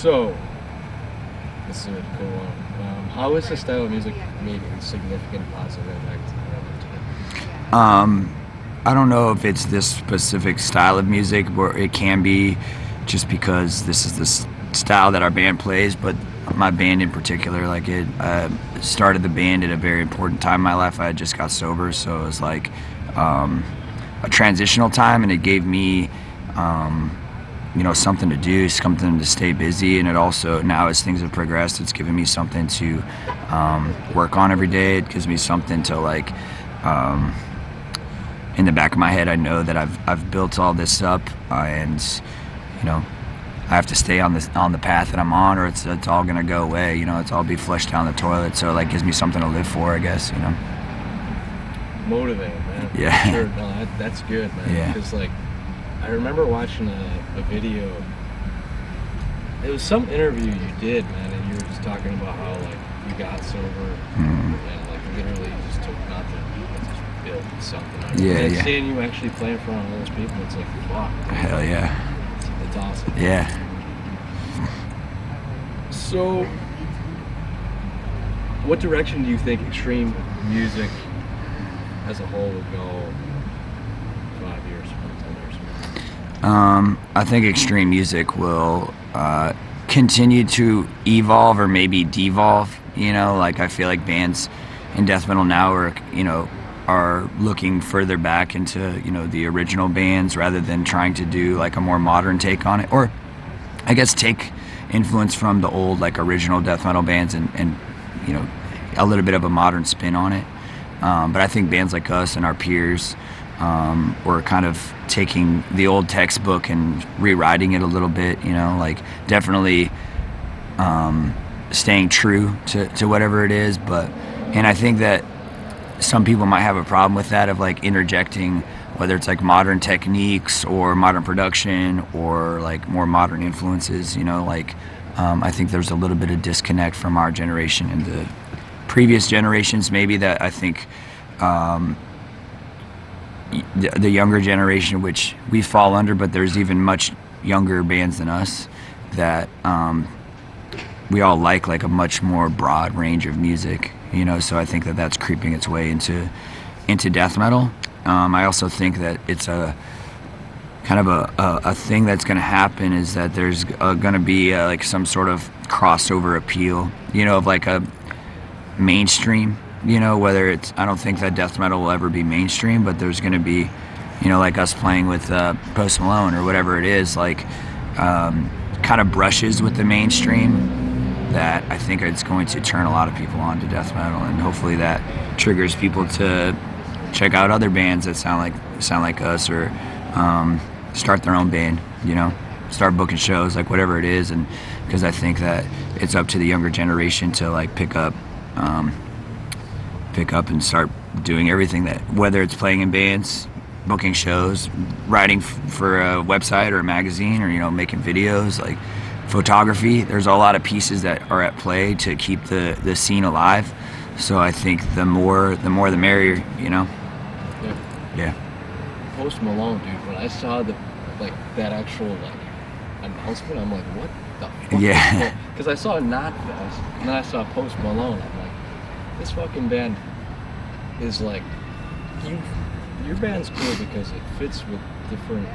So, this is a cool one. How has this style of music made a significant positive impact on your life today? I don't know if it's this specific style of music, or it can be just because this is the style that our band plays, but my band in particular, like it started the band at a very important time in my life. I had just got sober, so it was like a transitional time, and it gave me something to do, something to stay busy, and it also, now as things have progressed, it's given me something to work on every day. It gives me something to like in the back of my head, I know that I've built all this up, and I have to stay on the path that I'm on, or it's all gonna go away. It's all be flushed down the toilet. So it like gives me something to live for, I guess. Motivating, man. Yeah. Sure. No, that's good, man. Yeah. Because like, I remember watching a video. It was some interview you did, man, and you were just talking about how like you got sober and like literally you just took nothing and just built something. Yeah, and yeah. seeing you actually play in front of all those people, it's like, fuck. Hell yeah. It's awesome. Yeah. So, what direction do you think extreme music as a whole would go 5 years from 10 years from now? I think extreme music will continue to evolve or maybe devolve. Like I feel like bands in death metal now are looking further back into the original bands rather than trying to do like a more modern take on it, or I guess take influence from the old like original death metal bands and a little bit of a modern spin on it. But I think bands like us and our peers were kind of taking the old textbook and rewriting it a little bit, like definitely staying true to whatever it is. And I think that some people might have a problem with that, of like interjecting, whether it's like modern techniques or modern production or like more modern influences, I think there's a little bit of disconnect from our generation and the previous generations, maybe, that I think the younger generation, which we fall under, but there's even much younger bands than us that we all like a much more broad range of music, so I think that that's creeping its way into death metal. I also think that it's a kind of a thing that's going to happen, is that there's going to be like some sort of crossover appeal, of like a mainstream, whether it's, I don't think that death metal will ever be mainstream, but there's going to be, like us playing with Post Malone or whatever it is, like kind of brushes with the mainstream, that I think it's going to turn a lot of people on to death metal, and hopefully that triggers people to check out other bands that sound like us, or start their own band, start booking shows, like whatever it is. And because I think that it's up to the younger generation to like pick up and start doing everything, that whether it's playing in bands, booking shows, writing for a website or a magazine, or making videos, like photography. There's a lot of pieces that are at play to keep the scene alive. So I think the more the merrier, Yeah. Post Malone, dude, when I saw that actual announcement, I'm like, what the fuck? Yeah. Because I saw Knotfest, and then I saw Post Malone. I'm like, this fucking band is like, your band's cool because it fits with different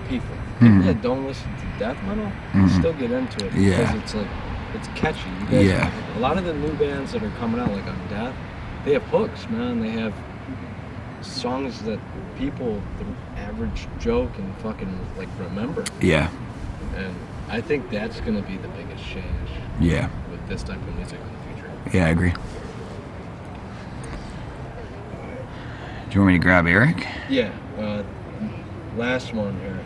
people. People that don't listen to death metal still get into it because it's like, it's catchy. You guys, a lot of the new bands that are coming out, like on Death, they have hooks, man. They have songs that people, the average Joe, can fucking like remember. Yeah. And I think that's gonna be the biggest change. Yeah. With this type of music in the future. Yeah, I agree. Do you want me to grab Eric? Yeah. Last one here.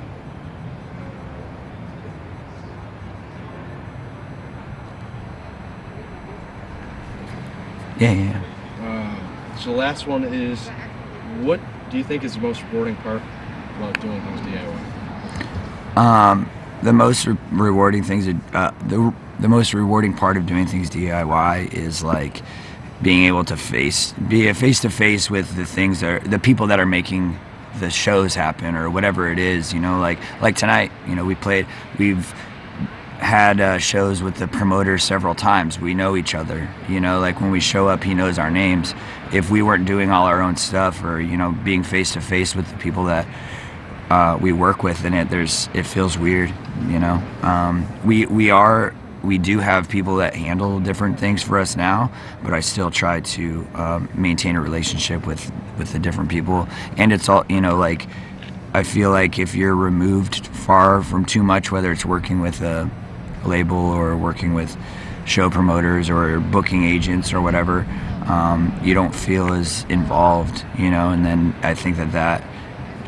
Yeah. So the last one is, what do you think is the most rewarding part about doing things DIY? The most rewarding things, the most rewarding part of doing things DIY is like being able to be face to face with the people that are making the shows happen, or whatever it is, like tonight, we've had shows with the promoter several times. We know each other, you know, like when we show up, he knows our names. If we weren't doing all our own stuff, or, you know, being face to face with the people that we work with, and it feels weird, you know. We do have people that handle different things for us now, but I still try to maintain a relationship with the different people. And it's all, you know, like, I feel like if you're removed far from too much, whether it's working with a label or working with show promoters or booking agents or whatever, you don't feel as involved, you know. And then I think that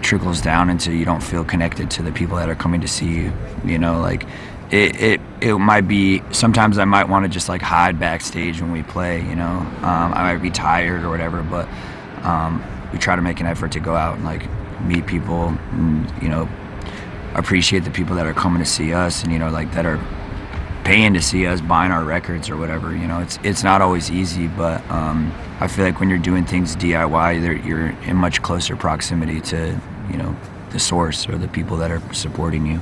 trickles down into, you don't feel connected to the people that are coming to see you, you know. Like it might be, sometimes I might want to just like hide backstage when we play, you know. I might be tired or whatever, but we try to make an effort to go out and like meet people and, you know, appreciate the people that are coming to see us, and, you know, like that are paying to see us, buying our records or whatever. You know, it's not always easy, but I feel like when you're doing things DIY, you're in much closer proximity to, you know, the source or the people that are supporting you.